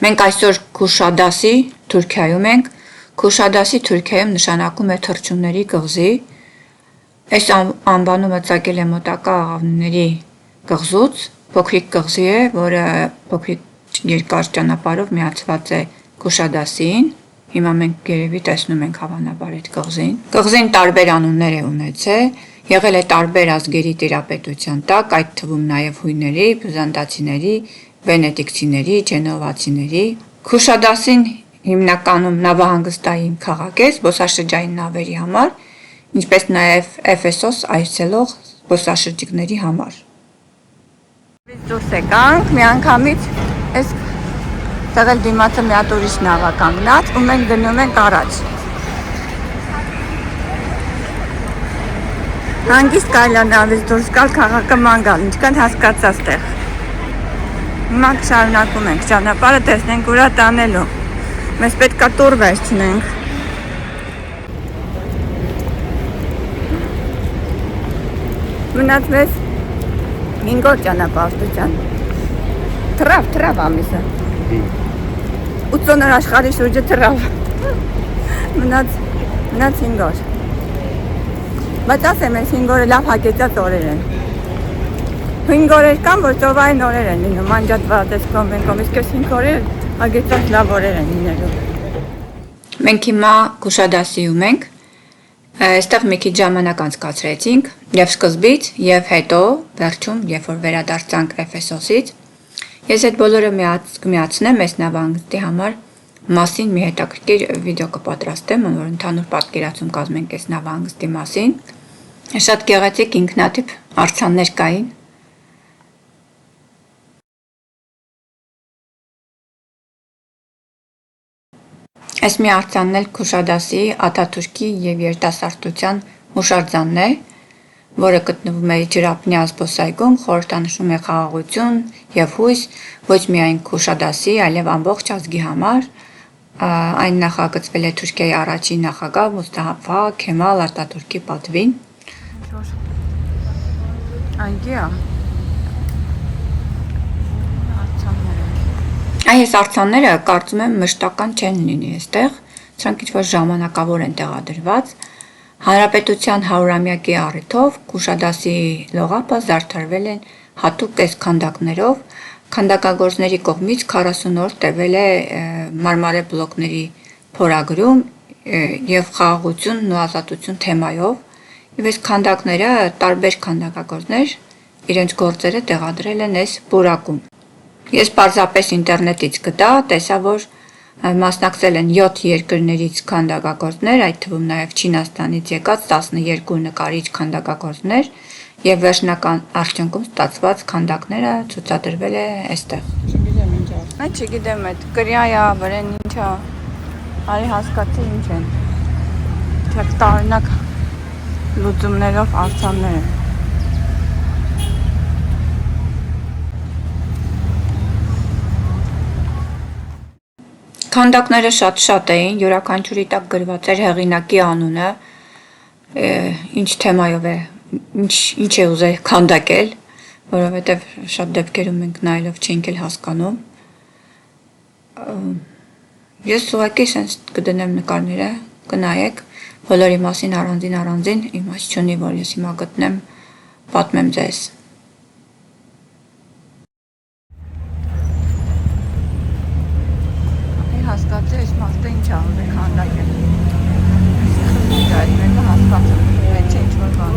Մենք այսօր Քուշադասի Թուրքիայում ենք, Քուշադասի Թուրքիայում նշանակում է թռչունների կղզի, այս անվանումը ծագել է մոտակա աղավնիների կղզուց, փոքրիկ կղզի է, որը փոքրիկ երկար ճանապարհով միացված է Քուշադասին, հիմա մենք երևի տեսնում ենք հավանաբար այդ կղզին։ Կղզին տարբեր անուններ է ունեցել, եղել է տարբեր ազգերի տիրապետության տակ, այդ թվում նաև հույների, բյուզանդացիների, վենետիկցիների, ջենովացիների։ Քուշադասին հիմնականում նավահանգստային քաղաք է զբոսաշրջային նավերի համար, ինչպես նաև Էֆեսոս այցելող զբոսաշրջիկների համար։ Դուրս եկանք, միանգամից այս տեղել դիմացը մի հատ ուրիշ նավ է կանգնած ու մենք գնում ենք առաջ։ Հանգիստ կարելի է նավից դուրս գալ, քաղաքը ման գալ, ինչքան հասկացած տեղ։ Հիմա շարունակում ենք ճանապարհը, տեսնենք ուրա տանելու։ Մեզ պետք է տուր վերցնենք։ Մնաց մեզ 5 օր ճանապարհորդության։ Թռավ ամիսը։ 80 օր աշխարհի շուրջը թռավ։ Մնաց 5 օր։ Բայց ասեմ, այս 5 օրը լավ հագեցած օրեր են։ 5 օրեր կան, որ ծովային օրեր են լինում, անջատված այս կոմենկոմ, իսկ այս 5 օրեր հագեցած լավ օրեր են լինելու։ Մենք հիմա Քուշադասիում ենք, այստեղ մի քիչ ժամանակ անցկացրեցինք, եւ սկզբից, եւ հետո, վերջում, երբ որ վերադարձանք Էֆեսոսից, ես այդ բոլորը կմիացնեմ այս նավահանգստի համար մասին մի հետաքրքիր վիդեո կպատրաստեմ, որ ընդհանուր պատկերացում կազմենք այս նավահանգստի մասին։ Շատ գեղեցիկ ինքնատիպ արձաններ կային։ Այս մի արձանն էլ Քուշադասի Աթաթուրքի եւ երիտասարդության հուշարձանն է, որը գտնվում է Ջրապնյա զբոսայգում, խորհրդանշում է խաղաղություն եւ հույս ոչ միայն Քուշադասի, այլև ամբողջ ազգի համար։ Այն նախագծվել է Թուրքիայի առաջին նախագահ Մուստաֆա Քեմալ Աթաթուրքի պատվին։ Այդիա։ Այս արձանները կարծում եմ մշտական չեն լինի այստեղ, սրանք ինչ-որ ժամանակավոր են տեղադրված։ Հանրապետության 100-ամյակի առիթով Քուշադասի լողափը զարդարվել են հատուկ այս քանդակներով, քանդակագործների կողմից 40 օր տևել է մարմարե բլոկների փորագրում եւ խաղաղությունն ու ազատություն թեմայով, եւ այս քանդակները տարբեր քանդակագործներ իրենց գործերը տեղադրել են այս պուրակում։ Ես պարզապես ինտերնետից գտա, տեսա, որ մասնակցել են 7 երկրներից քանդակագործներ, այդ թվում նաև Չինաստանից եկած 12 նկարիչ քանդակագործներ եւ վերջնական արդյունքում ստացված քանդակները ցուցադրվել է այստեղ։ Չգիտեմ ինչ է։ Այդ չգիտեմ, այդ կրիայա, վրեն ինչա։ Արի հասկացի ինչ են։ Թեք տարօրինակ լուծումներով արձաններ են։ Քանդակները շատ էին, յուրաքանչյուրի տակ գրված էր հեղինակի անունը, ինչ թեմայով է, ինչ է ուզել քանդակել, որովհետև շատ դեպքերում մենք նայելով չենք էլ հասկանում։ Ես ուղղակի sense կդնեմ նկարները, կնայեք, բոլորի մասին առանձին իմաստ չունի, որ ես հիմա գտնեմ, պատմեմ ձեզ։ Հասկացի այս մարդը ինչ աղվ է քանդակել։ Այդ մեկը հասկացում, այդ չէ ինչ-որ բան։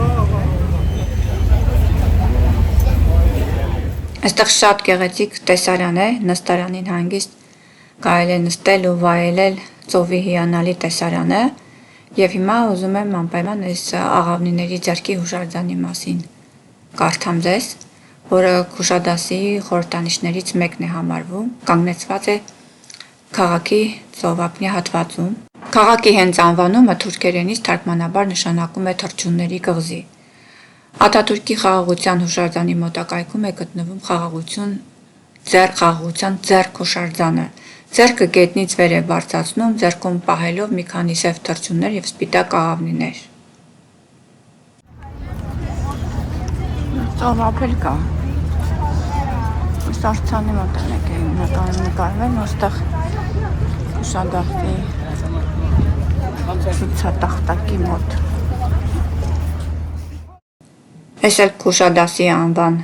Այստեղ շատ գեղեցիկ տեսարան է, նստարանին հանգիստ կարելի է նստել ու վայելել ծովի հիանալի տեսարանը եւ հիմա ուզում եմ անպայման այս աղավնիների ձեռքի հուշարձանի մասին կարդամ ձեզ, որը Քուշադասի խորհրդանիշներից մեկն է համարվում, կանգնեցված է քաղաքի ծովափնյա հատվածում։ Քաղաքի հենց անվանումը թուրքերենից թարգմանաբար նշանակում է թռչունների կղզի։ Աթաթուրքի խաղաղության հուշարձանի մոտակայքում է գտնվում խաղաղության ձեռք հուշարձանը։ Ձեռքը գետնից վեր է բարձրացնում, ձեռքում պահելով մի քանի սև թռչուններ եւ սպիտակ աղավնիներ։ Ծովափ էլ կա։ Արձանի մոտ ենք նկարվել, ոստեղ ուշադախտի ցուցատախտակի մոտ։ Այս էլ Քուշադասի անվան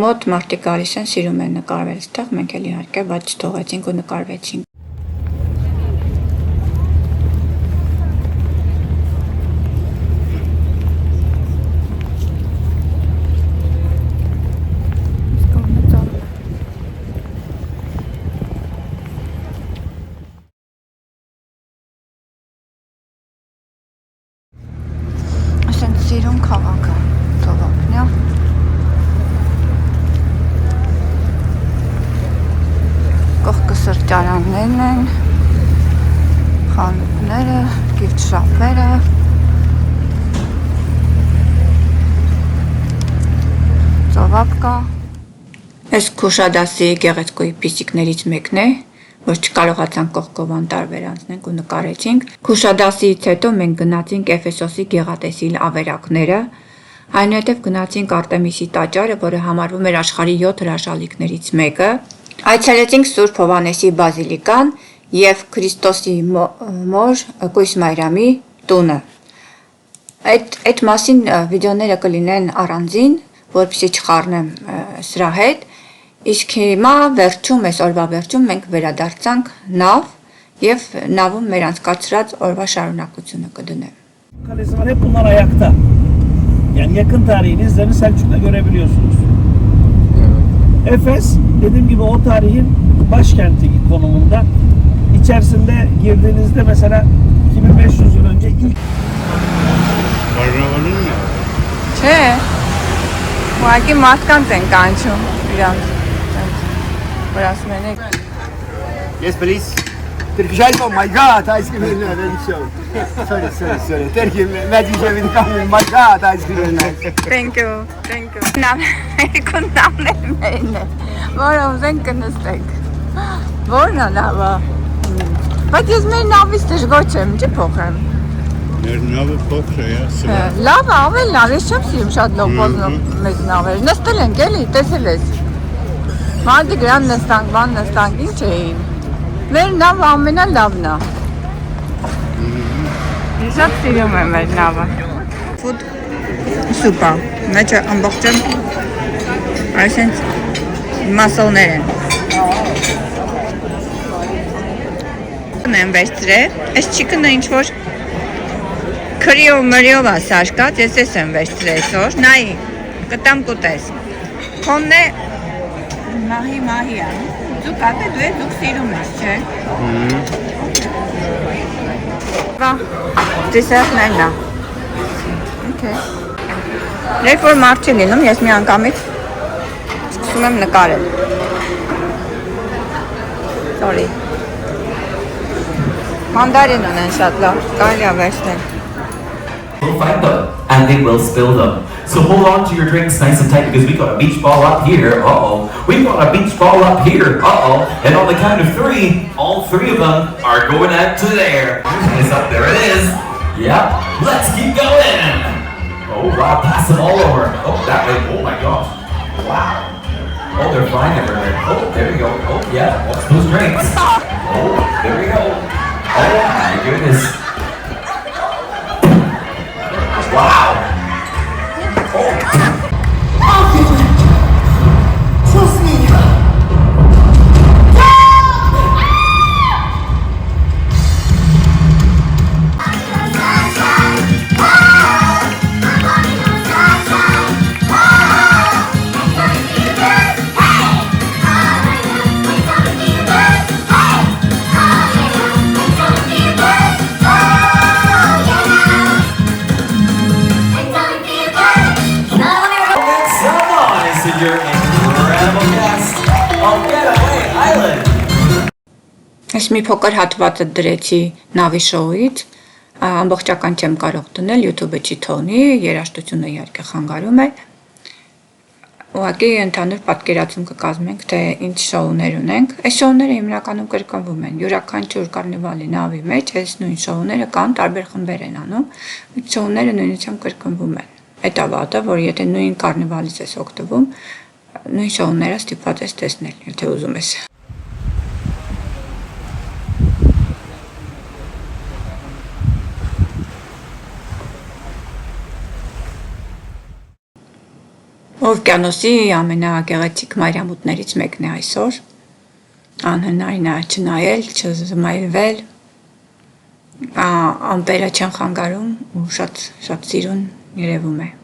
մոտ մարդիկ գալիս են, սիրում են նկարվել այստեղ, մենք էլ իհարկե բայց չթողեցինք ու նկարվեցինք։ Սիրուն քաղաքը, Թովոպնյա։ Կողքը սրճարաններն են, խանութները, գիֆտ շապերը։ Ծովափ կա։ Այս Քուշադասի գեղեցկուի փիսիկներից մեկն է, որ չկարողացանք կողքով անտարբեր անցնենք ու նկարեցինք։ Քուշադասից հետո մենք գնացինք Էֆեսոսի գեղատեսիլ ավերակները, այնուհետև գնացինք Արտեմիսի տաճարը, որը համարվում էր աշխարհի 7 հրաշալիքներից մեկը։ Այցելեցինք Սուրբ Հովհաննեսի բազիլիկան եւ Քրիստոսի մոր Կույս Մարիամի տունը։ Այդ մասին վիդեոները կլինեն առանձին, որպեսզի չխառնեմ սրա հետ։ Իսկ հիմա վերջում, այս օրվա վերջում մենք վերադարձանք նավ եւ նավում մեր անցկացրած օրվա şarunakությունը կդնեմ. Kalesi var hep bunlar ayakta. Yani yakın tarihini izlerini Selçuk'ta görebiliyorsunuz. Efes dediğim gibi o tarihin başkenti konumunda. İçerisinde girdiğinizde mesela 2500 yıl önce ilk Karnavalın mı? Չէ։ Ուղղակի մարդկանց են կանչում իրանց։ Ասում են Yes, please. Turkish oh my god, ice cream is very show. Sorry. Turkey, magic will come. My god, ice cream is nice. Thank you. Նամերիկուն նամներն են, որով են կնստեք։ Որն է լավը։ Բայց ես մեր նավից դժգոհ չեմ, չի փոխեմ։ Մեր նավը փոքր է, սրա։ Լավ, ավել լավ, ես չեմ սիրում շատ լոկոզ մեծ նավեր։ Նստել ենք էլի, տեսել ես։ Մարդը գրան նստանք, ինչ էին։ Մեր նավը ամենալավն է։ Ես շատ սիրում եմ մեր նավը։ Food սուպա, մեջը ամբողջը այսենց մասոլներ են։ Եմ վերցրել, այս չիկնը ինչ-որ քրիով մրիով է սարկած, ես ես եմ վերցրել այսօր, նայի, կտամ կուտես։ Քոնն է մահի է, դուք ատե դու ես դուք սիրում ես, չէ։ Դիսերտներն է։ Okay. Երբ որ մարդ չի լինում, ես մի անգամից սկսում եմ նկարել։ Sorry. Mandarin ունեն շատ լավ, կարելի է վերցնել։ We'll find them, and they will spill them. So hold on to your drinks nice and tight because we got a beach ball up here. We got a beach ball up here. And on the count of 3, all 3 of them are going out to there. It's up there. It is. Yep. Let's keep going. Oh wow! Pass them all over. Oh that way. Oh my gosh! Wow. Oh, they're flying everywhere. Oh, there we go. Oh yeah. What's those drinks? Oh, there we go. Oh my goodness. Wow! Trust me. Your incredible guest on Getaway Island. Ես մի փոքր հատվածը դրեցի նավի շոուից, ամբողջական չեմ կարող դնել, YouTube-ը չի թողնի, երաժշտությունը իհարկե խանգարում է։ Ուղղակի ընդհանուր պատկերացում կկազմենք, թե ինչ շոուներ ունենք։ Այս շոուները հիմնականում կրկնվում են, յուրաքանչյուր կարնիվալի նավի մեջ այս նույն շոուները կան, տարբեր խմբեր են անում, այդ շոուները նույնությամբ կրկնվում են։ Այդ ավատը, որ եթե նույն կարնիվալից ես օգտվում, նույն շոուները ստիպված ես տեսնել, եթե ուզում ես։ Օվկիանոսի ամենագեղեցիկ մայրամուտներից մեկն է այսօր։ Անհնարին է չնայել, չզմայրվել, ամպերը չեն խանգարում ու շատ սիրուն երևում է։